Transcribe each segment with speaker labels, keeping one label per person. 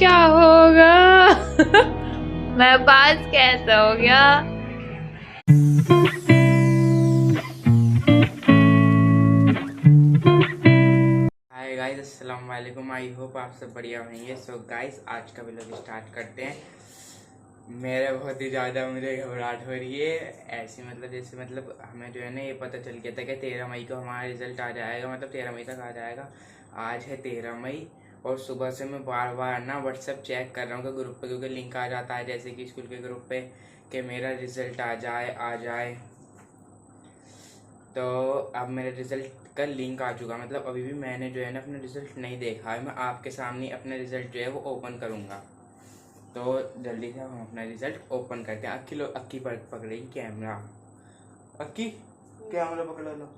Speaker 1: क्या होगा? मैं पास कैसे हो गया?
Speaker 2: हाय गाइस, अस्सलाम वालेकुम। आई होप आप सब बढ़िया होंगे। सो गाइस, आज का व्लॉग स्टार्ट करते हैं। मेरे बहुत ही ज़्यादा मुझे घबराहट हो रही है। ऐसी जैसे हमें जो है ना ये पता चल गया था कि 13 मई को हमारा रिजल्ट आ जाएगा, 13 मई तक आ जाएगा। आज है 13 मई और सुबह से मैं बार बार ना व्हाट्सएप चेक कर रहा हूँ कि ग्रुप पे, क्योंकि लिंक आ जाता है जैसे कि स्कूल के ग्रुप पे कि मेरा रिजल्ट आ जाए। तो अब मेरे रिजल्ट का लिंक आ चुका, अभी भी मैंने जो है ना अपना रिजल्ट नहीं देखा है। मैं आपके सामने अपना रिजल्ट जो है वो ओपन करूँगा। तो जल्दी से हम अपना रिजल्ट ओपन करते हैं। अक्की पकड़ेगी कैमरा। अक्की कैमरा पकड़ लो।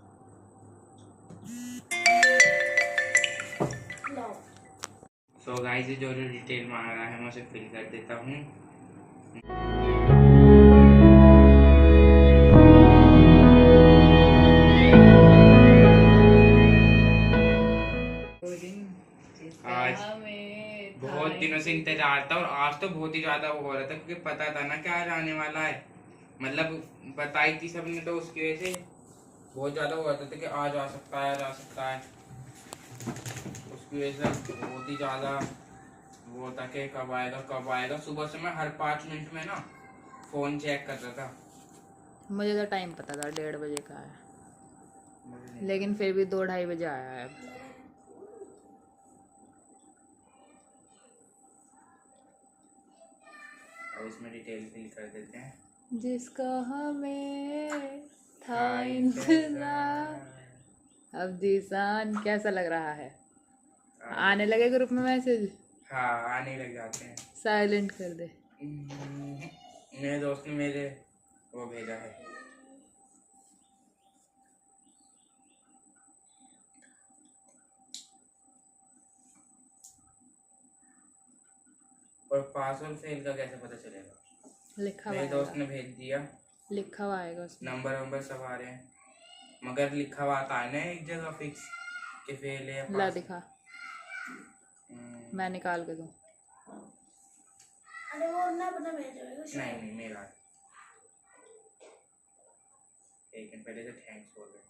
Speaker 2: सो गाइस, जो डिटेल मांग रहा है मैं उसे फिल कर देता हूँ। आज बहुत दिनों से इंतजार था और आज तो बहुत ही ज्यादा हो रहा था, क्योंकि पता था ना क्या आज आने वाला है। बताई थी सबने, तो उसकी वजह से बहुत ज्यादा हो रहा था कि आज आ सकता है, आज आ सकता है। उसकी वजह से बहुत ही ज्यादा वो था कि कब आएगा। सुबह से मैं हर 5 मिनट में ना फोन चेक कर रहा था।
Speaker 1: मुझे तो टाइम पता था 1:30 बजे का है, लेकिन फिर भी 2-2:30 बजे आया है।
Speaker 2: अब इसमें डिटेल फिल कर देते हैं।
Speaker 1: जिसका हमें था इंतजार। अब जीसान कैसा लग रहा है? आने लगे ग्रुप में मैसेज?
Speaker 2: हाँ, आने लग जाते हैं।
Speaker 1: साइलेंट कर दे।
Speaker 2: मेरे दोस्त ने मेरे वो भेजा है। और पास और फेल का कैसे पता चलेगा?
Speaker 1: लिखा हुआ
Speaker 2: मेरे दोस्त
Speaker 1: आएगा,
Speaker 2: ने भेज दिया।
Speaker 1: लिखा हुआ आएगा उसमें।
Speaker 2: नंबर सब आ रहे हैं, मगर लिखा हुआ आता है ना एक जगह फिक्स कि फेल है या
Speaker 1: ला
Speaker 2: पास।
Speaker 1: दिखा, मैं निकाल के दूं?
Speaker 3: अरे वो ना बता भेजो
Speaker 2: नहीं मेरा। एक दिन पहले से थैंक्स बोल रहे।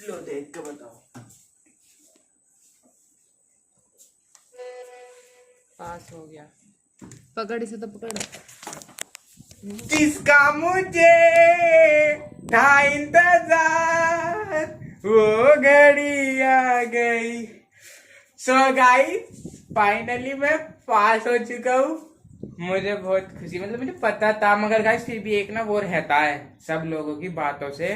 Speaker 2: लो देख के बताओ।
Speaker 1: पास हो गया। पकड़ इसे तो पकड़।
Speaker 2: जिसका मुझे था इंतजार, वो घड़ी आ गई। सो गाइस, फाइनली मैं पास हो चुका हूँ। मुझे बहुत खुशी, मुझे पता था, मगर गाइस फिर भी एक ना वो रहता है सब लोगों की बातों से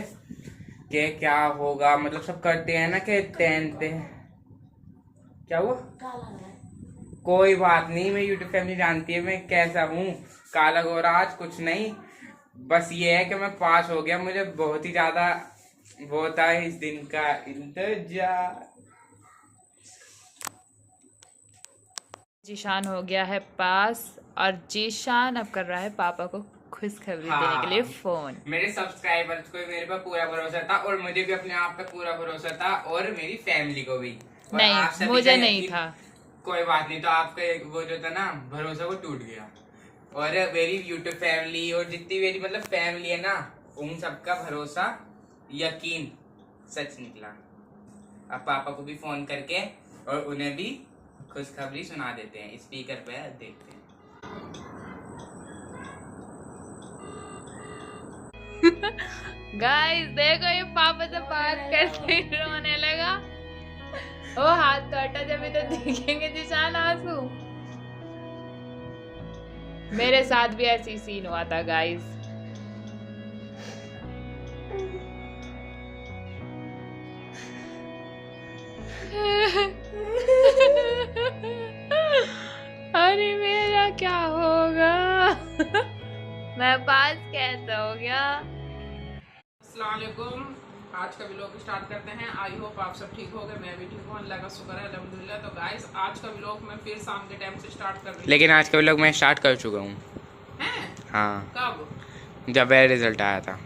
Speaker 2: कि क्या होगा। सब करते हैं ना कि 10th क्या हुआ। कोई बात नहीं, मैं यूट्यूब फैमिली जानती है मैं कैसा हूँ। काला गोरा आज कुछ नहीं, बस ये है कि मैं पास हो गया। मुझे बहुत ही ज्यादा वो था इस दिन का इंतजार।
Speaker 1: जीशान हो गया है पास और जीशान अब कर रहा है पापा को खुशखबरी देने के लिए फोन।
Speaker 2: मेरे सब्सक्राइबर्स को मेरे पर पूरा भरोसा था और मुझे भी अपने आप पे पूरा भरोसा था और मेरी फैमिली को भी।
Speaker 1: नहीं, मुझे नहीं था।
Speaker 2: कोई बात नहीं, तो आपका वो जो था ना भरोसा वो टूट गया। और मेरी यूट्यूब फैमिली और जितनी मेरी फैमिली है ना, उन सबका भरोसा यकीन सच निकला। अब पापा को भी फोन करके और उन्हें भी खुशखबरी सुना देते हैं। स्पीकर पे देखते हैं।
Speaker 1: गाइस देखो, ये पापा से बात करते ही रोने लगा। ओ हाथ तो हटा, जब तो देखेंगे जीशान आंसू। मेरे साथ भी ऐसी सीन हुआ था गाइस। अरे मेरा क्या होगा? मैं पास कैसे हो गया?
Speaker 4: अस्सलाम वालेकुम। आज का व्लॉग स्टार्ट करते हैं। आई होप आप सब ठीक हो गए, मैं भी ठीक हूँ, अल्लाह का शुक्र है, अल्हम्दुलिल्लाह। तो गाइस, आज का व्लॉग मैं फिर शाम के टाइम से स्टार्ट कर रही हूँ।
Speaker 2: लेकिन आज का व्लॉग मैं स्टार्ट कर चुका हूँ। हाँ,
Speaker 4: कब?
Speaker 2: जब मेरा रिजल्ट आया था।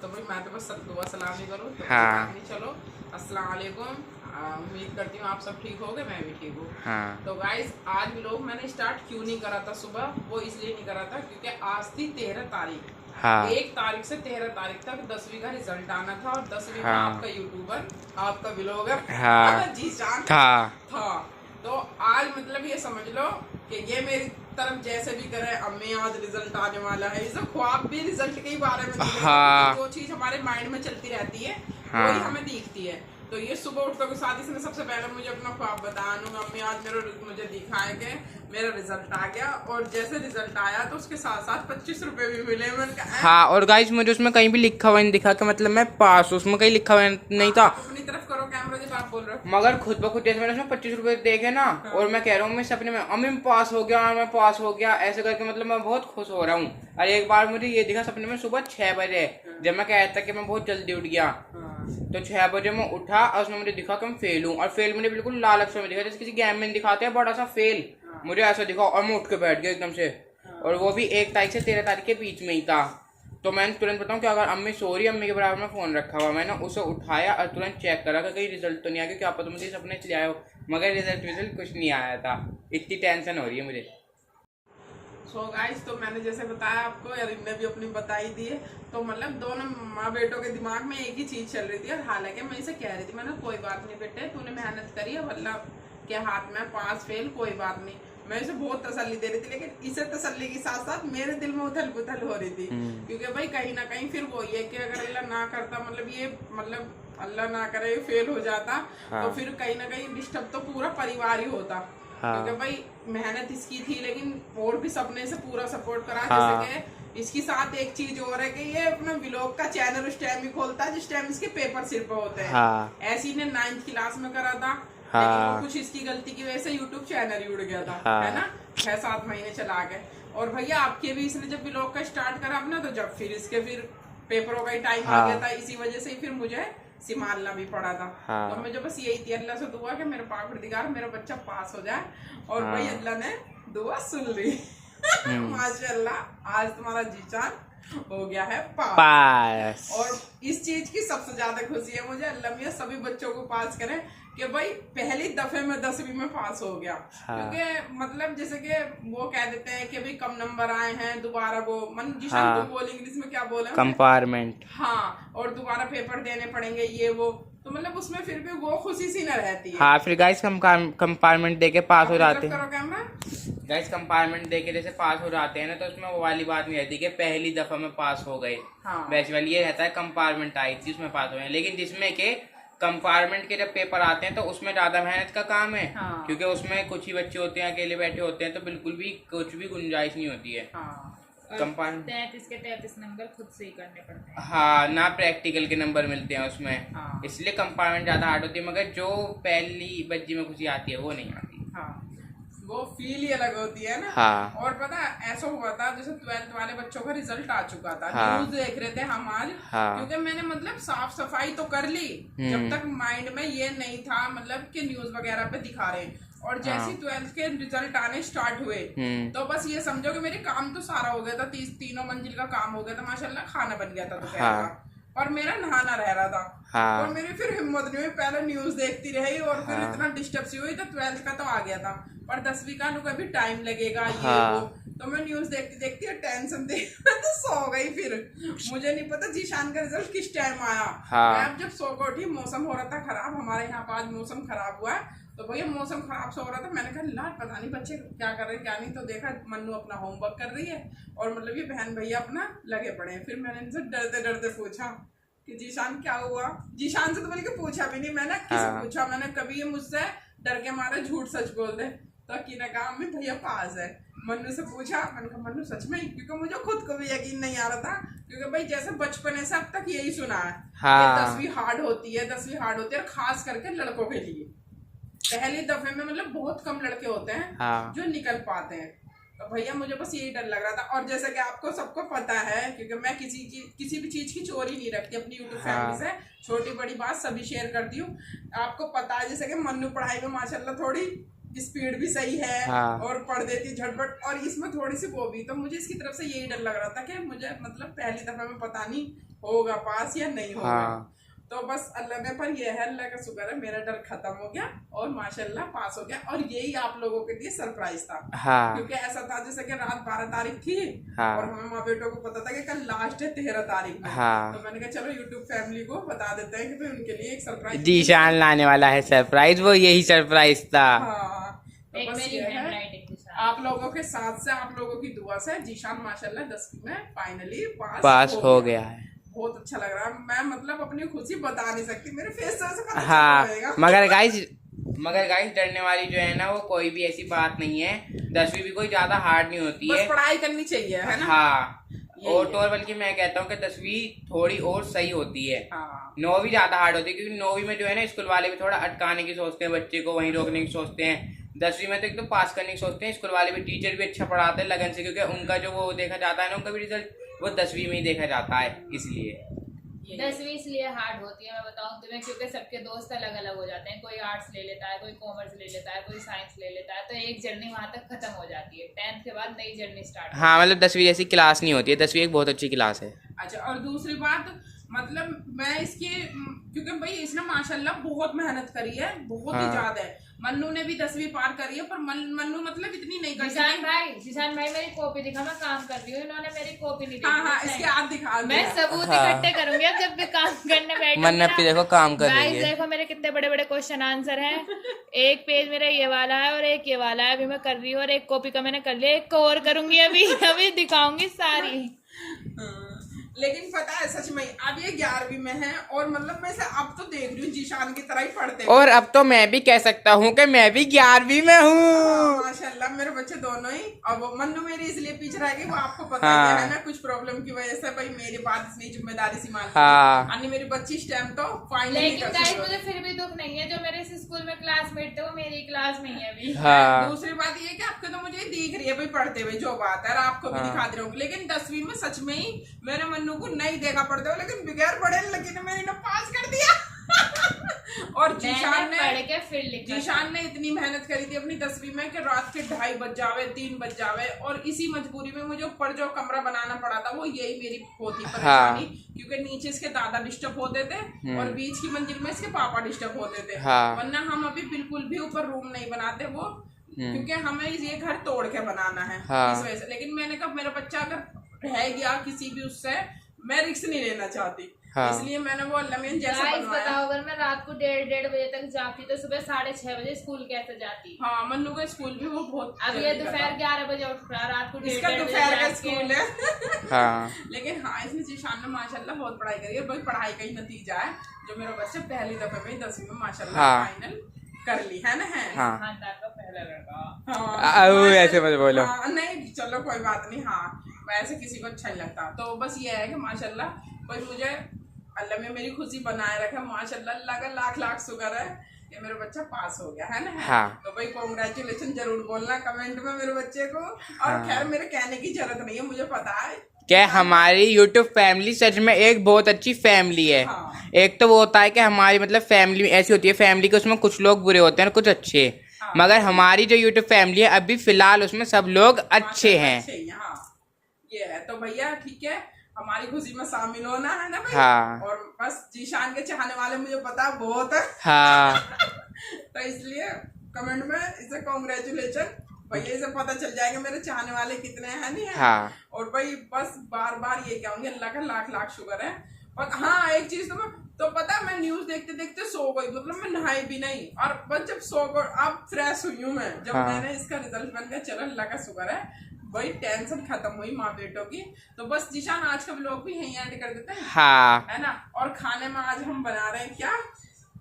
Speaker 4: तो भाई मैं तो बस दुआ सलाम ही करूँ। तो
Speaker 2: हाँ।
Speaker 4: चलो अस्सलाम वालेकुम। उम्मीद करती हूँ आप सब ठीक होगे, मैं भी ठीक हूँ।
Speaker 2: हाँ।
Speaker 4: तो गाइस आज व्लॉग मैंने स्टार्ट क्यों नहीं करा था सुबह, वो इसलिए नहीं करा था क्योंकि आज थी 13 तारीख।
Speaker 2: हाँ।
Speaker 4: 1 तारीख से 13 तारीख तक 10वीं का रिजल्ट आना था और 10वीं में
Speaker 2: हाँ।
Speaker 4: आपका यूट्यूबर, आपका व्लॉगर
Speaker 2: हाँ।
Speaker 4: जीशान
Speaker 2: था।
Speaker 4: तो आज मतलब ये समझ लो कि ये मेरी तरफ जैसे भी करे, अम्मी आज रिजल्ट आने वाला है, इसे ख्वाब भी रिजल्ट के ही बारे में दिखेगा,
Speaker 2: हाँ।
Speaker 4: जो चीज हमारे माइंड में चलती रहती है
Speaker 2: हाँ।
Speaker 4: वही हमें दिखती है। तो ये सुबह उठकर के साथ इसने सबसे पहले मुझे अपना ख्वाब बताया, अम्मी आज मुझे दिखाए कि मेरा रिजल्ट आ गया, और जैसे रिजल्ट आया तो उसके साथ साथ 25 रुपए भी मिले। मैंने कहा
Speaker 2: हाँ, और गाइस मुझे उसमें कहीं भी लिखा हुआ नहीं दिखा कि मतलब मैं पास, उसमें कहीं लिखा हुआ नहीं था।
Speaker 4: अपनी तरफ करो कैमरा जब आप बोल रहे हो।
Speaker 2: मगर खुद ब खुद जैसे मैंने उसमें 25 रुपए देखे ना, और मैं कह रहा हूँ मैं सपने में अम्मी मैं पास हो गया, मैं पास हो गया, ऐसे करके मतलब मैं बहुत खुश हो रहा हूँ। और एक बार मुझे ये दिखा सपने में सुबह 6 बजे, जब मैं कहता था कि मैं बहुत जल्दी उठ गया, तो 6 बजे मैं उठा और उसमें मुझे दिखा कि मैं फेल हूँ। और फेल मुझे बिल्कुल लाल अक्षर में दिखा, जैसे किसी गेम में दिखाते हैं बड़ा सा फेल, मुझे ऐसा दिखा और मैं उठ के बैठ गया एकदम से। और वो भी 1 तारीख से 13 तारीख के बीच में ही था। तो मैंने तुरंत बताऊँ कि अगर अम्मी सो रही है, अम्मी के बराबर में फ़ोन रखा हुआ, मैंने उसे उठाया और तुरंत चेक करा कि कहीं रिजल्ट तो नहीं आया, क्या पता मुझे सपने इसलिए आया हो, मगर रिजल्ट कुछ नहीं आया था। इतनी टेंशन हो रही है मुझे।
Speaker 4: सो गाइस, तो मैंने जैसे बताया आपको, अरिन ने भी अपनी बताई दी है, तो मतलब दोनों माँ बेटों के दिमाग में एक ही चीज चल रही थी। और हालांकि मैं इसे कह रही थी, मैंने कोई बात नहीं बेटे, तूने मेहनत करी है, मतलब के हाथ में पास फेल कोई बात नहीं। मैं इसे बहुत तसल्ली दे रही थी, लेकिन इसे तसल्ली के साथ साथ मेरे दिल में उथल पुथल हो रही थी, क्योंकि भाई कहीं ना कहीं फिर वो ये कि अगर अल्लाह ना करता, मतलब अल्लाह ना करे फेल हो जाता, तो फिर कहीं ना कहीं डिस्टर्ब तो पूरा परिवार ही होता। क्योंकि भाई मेहनत इसकी थी, लेकिन और भी सबने इसे पूरा सपोर्ट करा। जैसे कि इसके साथ एक चीज और है कि ये अपना व्लॉग का चैनल उस टाइम ही खोलता है जिस टाइम इसके पेपर सिर पे होते हैं। ऐसे ही ने 9th क्लास में करा था, लेकिन वो कुछ इसकी गलती की वजह से यूट्यूब चैनल ही उड़ गया था, है ना, 6-7 महीने चला गए। और भैया आपके भी इसने जब व्लॉग का स्टार्ट करा अपना, तो जब फिर इसके फिर पेपरों का ही टाइम आ गया था, इसी वजह से ही फिर मुझे संभालना भी पड़ा था। तो मुझे बस यही थी अल्लाह से दुआ कि मेरे परवरदिगार मेरा बच्चा पास हो जाए, और भाई अल्लाह ने दुआ सुन ली। माशाअल्लाह आज तुम्हारा जीचान हो गया है पास। और इस चीज की सबसे ज्यादा खुशी है मुझे, अल्लाह मियां सभी बच्चों को पास करें कि भाई पहली दफे में 10वीं में पास हो गया। क्योंकि मतलब जैसे कि वो कह देते हैं कि भाई कम नंबर आए हैं, दोबारा वो तुम बोल इंग्लिश में क्या बोले, कंपार्टमेंट। हाँ, और दोबारा पेपर देने पड़ेंगे ये वो, तो मतलब उसमें फिर भी वो खुशी सी न रहती है। हाँ, फिर गाइस कंपार्टमेंट देके पास हो जाते हैं। गाइस कंपार्टमेंट देके जैसे पास हो जाते हैं ना, तो उसमें वो वाली बात नहीं रहती कि पहली दफा में पास हो गए। वैसे वाली ये रहता है कंपार्टमेंट आई थी उसमें पास हो गए, लेकिन जिसमें के कंपार्टमेंट के जब पेपर आते हैं तो उसमें ज्यादा मेहनत का काम है। क्योंकि उसमें कुछ ही बच्चे होते हैं, अकेले बैठे होते हैं, तो बिल्कुल भी कुछ भी गुंजाइश नहीं होती है।
Speaker 1: 33 के 33 नंबर खुद से ही करने पड़ते हैं।
Speaker 2: हाँ, ना प्रैक्टिकल के नंबर मिलते हैं उसमें, इसलिए कंपार्टमेंट ज्यादा हार्ड होती है। मगर जो पहली बच्ची में खुशी आती है वो नहीं आती। वो फील ही अलग होती है ना। और पता ऐसा हुआ था, जैसे 12th वाले बच्चों का रिजल्ट आ चुका था, न्यूज देख रहे थे हम आज। क्योंकि मैंने मतलब साफ सफाई तो कर ली, जब तक माइंड में ये नहीं था मतलब कि न्यूज वगैरह पे दिखा रहे हैं। और जैसे 12th के रिजल्ट आने स्टार्ट हुए, तो बस ये समझो कि मेरे काम तो सारा हो गया था, 3 मंजिल का काम हो गया था माशाल्लाह, खाना बन गया था दोपहर का, और मेरा नहाना रह रहा था। और मेरी फिर हिम्मत नहीं हुई, पहले न्यूज देखती रही, और फिर इतना डिस्टर्ब सी हुई, तो 12th का तो आ गया था, पर 10वीं का नु कभी टाइम लगेगा ये वो, तो मैं न्यूज देखती देखती टेंशन तो सो गई। फिर मुझे नहीं पता जीशान का रिजल्ट किस टाइम आया। मैं अब जब सो कर उठी, मौसम हो रहा था खराब, हमारे यहाँ पर आज मौसम खराब हुआ है, तो भैया मौसम खराब से हो रहा था, मैंने कहा लाट पता नहीं बच्चे क्या कर रहे हैं क्या नहीं, तो देखा मन्नू अपना होमवर्क कर रही है, और मतलब ये बहन भैया अपना लगे पड़े हैं। फिर मैंने इनसे डरते डरते पूछा कि जीशान क्या हुआ। जीशान से तो बल्कि पूछा भी नहीं मैंने, किसी पूछा मैंने कभी, ये मुझसे डर के मारे झूठ सच बोल दे, तो की ने कहा मम्मी भैया पास है। मन्नू से पूछा, मैंने कहा मन्नू सच में, क्योंकि मुझे खुद को भी यकीन नहीं आ रहा था, क्योंकि भाई जैसे बचपन से अब तक यही सुना है, 10वीं हार्ड होती है, 10वीं हार्ड होती है, खास करके लड़कों के लिए। पहले दफे में मतलब बहुत कम लड़के होते हैं जो निकल पाते हैं, तो भैया मुझे बस यही डर लग रहा था। और जैसे कि आपको सबको पता है, क्योंकि मैं किसी भी चीज की चोरी नहीं रखती अपनी यूट्यूब फैमिली से, छोटी बड़ी बात सभी शेयर करती हूँ। आपको पता है जैसे कि मन्नू पढ़ाई में माशाल्लाह थोड़ी स्पीड भी सही है, और पढ़ देती झटपट, और इसमें थोड़ी सी वो भी, तो मुझे इसकी तरफ से यही डर लग रहा था कि मुझे मतलब पहली दफा में पता नहीं होगा पास या नहीं होगा।
Speaker 4: तो बस अल्लाह ने, पर ये है अल्लाह का शुक्र है, मेरा डर खत्म हो गया और माशाल्लाह पास हो गया। और यही आप लोगों के लिए सरप्राइज था।
Speaker 2: हाँ।
Speaker 4: क्योंकि ऐसा था जैसे कि रात 12 तारीख थी।
Speaker 2: हाँ।
Speaker 4: और हमें माँ बेटों को पता था कि कल लास्ट है 13 तारीख में।
Speaker 2: हाँ।
Speaker 4: तो मैंने कहा चलो यूट्यूब फैमिली को बता देते हैं कि भाई उनके लिए एक सरप्राइज
Speaker 2: जीशान लाने वाला है सरप्राइज, वो यही सरप्राइज था।
Speaker 4: हाँ, तो बस ये है आप लोगों के साथ से, आप लोगों की दुआ से जीशान माशाल्लाह 10वीं में फाइनली पास
Speaker 2: हो गया है।
Speaker 4: बहुत अच्छा लग रहा है। मैं मतलब अपनी खुशी बता नहीं सकती, मेरे फेस से ऐसे पता
Speaker 2: हाँ,
Speaker 4: चल जाएगा।
Speaker 2: मगर गाइस डरने वाली जो है ना वो कोई भी ऐसी बात नहीं है। 10वीं भी कोई ज्यादा हार्ड नहीं होती
Speaker 4: बस
Speaker 2: है,
Speaker 4: पढ़ाई करनी चाहिए, है ना।
Speaker 2: हाँ, और तो और बल्कि मैं कहता हूँ कि 10वीं थोड़ी और सही होती है।
Speaker 4: हाँ।
Speaker 2: 9वीं ज्यादा हार्ड होती है, क्योंकि 9वीं में जो है ना स्कूल वाले भी थोड़ा अटकाने की सोचते हैं, बच्चे को वहीं रोकने की सोचते हैं। 10वीं में तो एकदम पास करने की सोचते हैं। स्कूल वाले भी, टीचर भी अच्छा पढ़ाते हैं लगन से, क्योंकि उनका जो वो देखा जाता है ना, उनका भी रिजल्ट वो 10वीं में ही देखा जाता है। इसलिए
Speaker 1: 10वीं इसलिए हार्ड होती है, मैं बताऊं तुम्हें, क्योंकि सबके दोस्त अलग अलग हो जाते हैं। कोई आर्ट्स ले लेता है, कोई कॉमर्स ले लेता है, कोई साइंस ले लेता है, तो एक जर्नी वहां तक खत्म हो जाती है। 10th के बाद नई जर्नी स्टार्ट।
Speaker 2: हाँ, मतलब 10वीं जैसी क्लास नहीं होती है। 10वीं एक बहुत अच्छी क्लास है।
Speaker 4: अच्छा, और दूसरी बात मतलब मैं इसकी, क्योंकि भाई इसने माशाल्लाह बहुत मेहनत करी है, बहुत ही ज्यादा है। मन्नू ने भी 10वीं पार करी है, पर मन्नू मतलब इतनी नहीं कर
Speaker 1: जीशान भाई मेरी कॉपी दिखा, मैं काम कर रही हूँ, इन्होंने मेरी कॉपी नहीं देखी।
Speaker 4: हाँ, इसके हाथ दिखा,
Speaker 1: मैं सबूत इकट्ठे करूंगी अब जब भी काम करने बैठूंगी।
Speaker 2: मन्नत भी देखो काम कर रही है।
Speaker 1: देखो मेरे कितने बड़े बड़े क्वेश्चन आंसर हैं। एक पेज मेरा ये वाला है और एक ये वाला है, अभी मैं कर रही हूँ। और एक कॉपी का मैंने कर लिया, एक को और करूंगी अभी दिखाऊंगी सारी।
Speaker 4: लेकिन पता है सच में अब ये 11वीं में है, और मतलब मैं से अब तो देख रही हूँ जीशान की तरह ही पढ़ते हैं।
Speaker 2: और अब तो मैं भी कह सकता हूँ कि मैं भी 11वीं में हूँ।
Speaker 4: माशाल्लाह मेरे बच्चे दोनों ही। अब मन्नू मेरी इसलिए पीछे रह गई, वो आपको पता है ना, कुछ प्रॉब्लम की वजह से भाई मेरे बाद इसने जिम्मेदारी सी मान ली। अन्य मेरी बच्ची स्टेम तो फाइनली।
Speaker 1: लेकिन गाइस मुझे फिर भी दुख नहीं है, जो मेरे इस स्कूल में क्लासमेट थे वो मेरी क्लास में ही है अभी।
Speaker 4: दूसरी बात ये कि आपको तो मुझे दिख रही है भाई पढ़ते हुए, जो बात है आपको भी दिखा दे रहा हूँ। लेकिन 10वीं में सच में ही मेरे मन्नू को नहीं देखा पढ़ते हो, लेकिन बगैर पढ़े लेकिन मैंने पास कर दिया। और जीशान ने इतनी मेहनत करी थी अपनी 10वीं में कि रात के 2:30 बज जावे, 3 बज जावे, और इसी मजबूरी में मुझे ऊपर जो कमरा बनाना पड़ा था वो यही मेरी होती परेशानी। क्योंकि नीचे इसके दादा डिस्टर्ब होते थे और बीच की मंजिल में इसके पापा डिस्टर्ब होते थे। वरना हम अभी बिल्कुल भी ऊपर रूम नहीं बनाते वो, क्योंकि हमें ये घर तोड़ के बनाना है इस वजह से। लेकिन मैंने कहा मेरा बच्चा अगर रह गया किसी भी उससे, मैं रिस्क नहीं लेना चाहती। इसलिए मैंने वो अल्लामीन जैसा बनवाया।
Speaker 1: बताओ अगर मैं रात को 1:30 बजे तक जाती तो सुबह 6:30 बजे स्कूल कैसे जाती।
Speaker 4: हाँ, मन्नू का स्कूल भी वो बहुत,
Speaker 1: अब ये दोपहर 11 बजे उठ रहा, रात को
Speaker 4: इसका दोपहर का स्कूल है।
Speaker 2: हाँ।
Speaker 4: लेकिन हाँ, इसमें जीशान ने माशाल्लाह बहुत पढ़ाई करी है। भाई पढ़ाई का ही नतीजा है जो मेरा बच्चा पहली दफे में 10वीं में माशाल्लाह फाइनल कर ली है ना। है पहला लड़का।
Speaker 2: ऐसे मत बोलो।
Speaker 4: नहीं चलो कोई बात नहीं। हाँ, वैसे किसी को अच्छा नहीं लगता। तो बस ये है कि माशाल्लाह भाई मुझे अल्लाह में मेरी खुशी बनाए रखा। माशाल्लाह अल्लाह का लाख लाख शुक्र है कि मेरा बच्चा पास हो गया, है ना। तो भाई कॉन्ग्रेचुलेशन जरूर बोलना कमेंट में मेरे बच्चे को। और खैर मेरे कहने की जरूरत नहीं है, मुझे पता है
Speaker 2: क्या हमारी यूट्यूब फैमिली सच में एक बहुत अच्छी फैमिली है। एक तो वो होता है कि हमारी मतलब फैमिली ऐसी होती है, फैमिली के उसमें कुछ लोग बुरे होते हैं और कुछ अच्छे। मगर हमारी जो यूट्यूब फैमिली है अभी फिलहाल उसमें सब लोग अच्छे हैं।
Speaker 4: ये है तो भैया ठीक है, हमारी खुशी में शामिल होना है ना भाई। और बस जीशान के चाहने वाले मुझे पता बहुत है। तो इसलिए कमेंट में इसे कॉन्ग्रेचुलेशन भैया, इसे पता चल जाएगा मेरे चाहने वाले कितने हैं नहीं है। और भाई बस बार बार ये कहूंगी अल्लाह का लाख लाख शुक्र है। और हाँ, एक चीज तो पता मैं न्यूज देखते देखते सो गई, मतलब मैं नहाई भी नहीं। और बस जब सो गई अब फ्रेश हुई हूँ मैं, जब मैंने इसका रिजल्ट बन गया, चलो अल्लाह का शुक्र है भाई, टेंशन खत्म हुई माँ बेटों की। तो बस जीशान आज का व्लॉग भी यहीं एंड कर देते हैं, है ना। और खाने में आज हम बना रहे हैं क्या,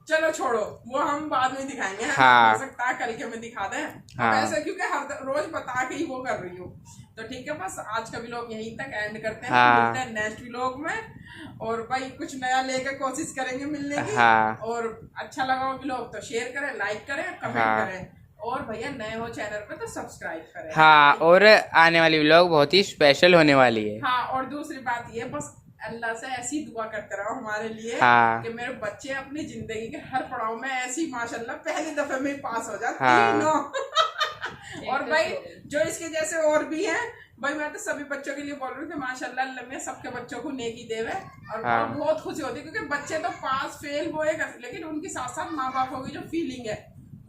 Speaker 4: चलो छोड़ो वो हम बाद में दिखाएंगे। हो सकता है कल के मैं दिखा दें ऐसे, क्योंकि हर रोज बता के ही वो कर रही हूँ। तो ठीक है, बस आज का व्लॉग यहीं तक एंड करते हैं। मिलते हैं नेक्स्ट व्लॉग में। और भाई कुछ नया लेकर कोशिश करेंगे मिलने की। और अच्छा लगा हो व्लॉग तो शेयर करें, लाइक करें, कमेंट करें। और भैया नए हो चैनल पे तो सब्सक्राइब करें।
Speaker 2: और आने वाली व्लॉग बहुत ही स्पेशल होने वाली है।
Speaker 4: और दूसरी बात ये, बस अल्लाह से ऐसी दुआ करते रहो हमारे लिए कि मेरे बच्चे अपनी जिंदगी के हर पड़ाव में ऐसी माशाल्लाह पहली दफे में पास हो जाए। और भाई जो इसके जैसे और भी हैं भाई मैं तो सभी बच्चों के लिए बोल रही हूँ कि माशाल्लाह अल्लाह में सबके बच्चों को नेकी देवे और
Speaker 2: हाँ।
Speaker 4: बहुत खुशी होती है, क्योंकि बच्चे तो पास फेल वो एक, लेकिन उनके साथ साथ माँ बापों की जो फीलिंग है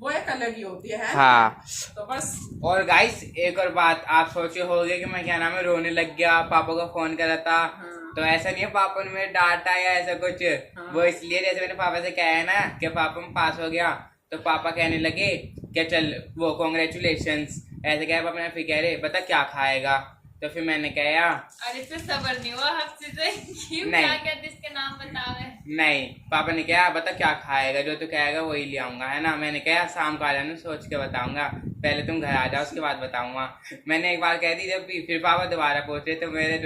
Speaker 4: वो एक अलग ही होती है।
Speaker 2: हाँ।
Speaker 4: तो बस।
Speaker 2: और गाइस एक और बात, आप सोचे होंगे कि मैं क्या नाम है रोने लग गया, पापा को फोन करा था।
Speaker 4: हाँ।
Speaker 2: तो ऐसा नहीं है पापा ने मेरे डांटा या ऐसा कुछ।
Speaker 4: हाँ।
Speaker 2: वो इसलिए जैसे मैंने पापा से कहा है ना कि पापा में पास हो गया, तो पापा कहने लगे कि चल वो कॉन्ग्रेचुलेशंस, ऐसे कह पापा ने, फिर कह रहे बता क्या खाएगा, तो फिर मैंने कहा
Speaker 1: अरे तो सबर नहीं हुआ हफ्ते से क्यों,
Speaker 2: नहीं।
Speaker 1: क्या कहते इसके नाम बतावे।
Speaker 2: नहीं, पापा ने कहा बता क्या खाएगा, जो तू कहेगा वही ले आऊंगा, है ना। मैंने कहा शाम को आ जाना, सोच के बताऊंगा, पहले तुम घर आ जाओ उसके बाद बताऊंगा। मैंने एक बार कह दी जब भी, फिर पापा दोबारा पूछ रहे, तो मेरे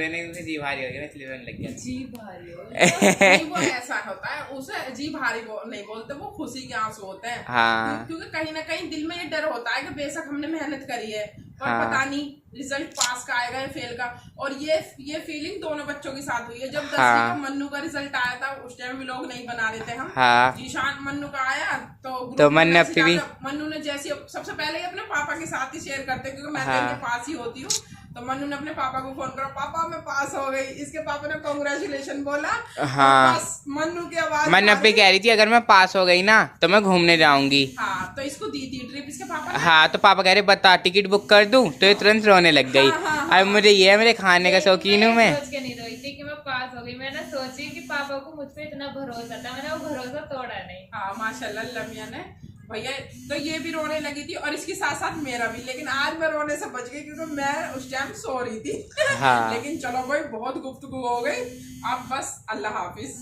Speaker 2: जी भारी हो गया, इसलिए मैंने लग गया
Speaker 1: जी भारी हो
Speaker 4: नहीं, वो ऐसा होता है, उसे जी भारी नहीं बोलते, वो खुशी के आंसू होते हैं।
Speaker 2: हाँ।
Speaker 4: क्योंकि कहीं ना कहीं दिल में ये डर होता है कि बेशक हमने मेहनत करी है पर
Speaker 2: हाँ।
Speaker 4: पता नहीं रिजल्ट पास का आएगा या फेल का। और ये फीलिंग दोनों बच्चों के साथ हुई है। जब 10वीं
Speaker 2: हाँ।
Speaker 4: का मन्नू का रिजल्ट आया था, उस टाइम भी लोग नहीं बना रहे थे हम।
Speaker 2: हाँ।
Speaker 4: जीशान मन्नू का आया
Speaker 2: तो
Speaker 4: मन्नू ने जैसे सबसे पहले ही अपने पापा के साथ ही शेयर करते, क्योंकि मैं
Speaker 2: हाँ।
Speaker 4: तो इनके पास ही होती हूँ। तो मन्नू ने अपने पापा को फोन करा, पापा मैं पास हो गई। इसके पापा ने कांग्रेचुलेशन बोला।
Speaker 2: हाँ।
Speaker 4: बस मन्नू की आवाज
Speaker 2: मैं नब्बे कह रही थी अगर मैं पास हो गई ना तो मैं घूमने जाऊंगी।
Speaker 4: हाँ, तो इसको दी थी ट्रिप इसके पापा ने।
Speaker 2: हाँ, तो पापा कह रहे बता टिकट बुक कर दूं, तो ये तुरंत रोने लग गई।
Speaker 4: हाँ।
Speaker 2: अब मुझे ये है, मेरे खाने का शौकीन हूँ मैं।
Speaker 1: सोच के नहीं रोई थी कि मैं पास हो गई, मैंने सोची कि पापा को मुझ पे इतना भरोसा था, मैंने वो भरोसा तोड़ा नहीं।
Speaker 4: हाँ माशाल्लाह लमिया ने भैया, तो ये भी रोने लगी थी और इसके साथ साथ मेरा भी, लेकिन आज मैं रोने से बच गई क्योंकि मैं उस टाइम सो रही थी।
Speaker 2: हाँ।
Speaker 4: लेकिन चलो भाई बहुत गुफ्तगू हो गई, अब बस अल्लाह हाफिज।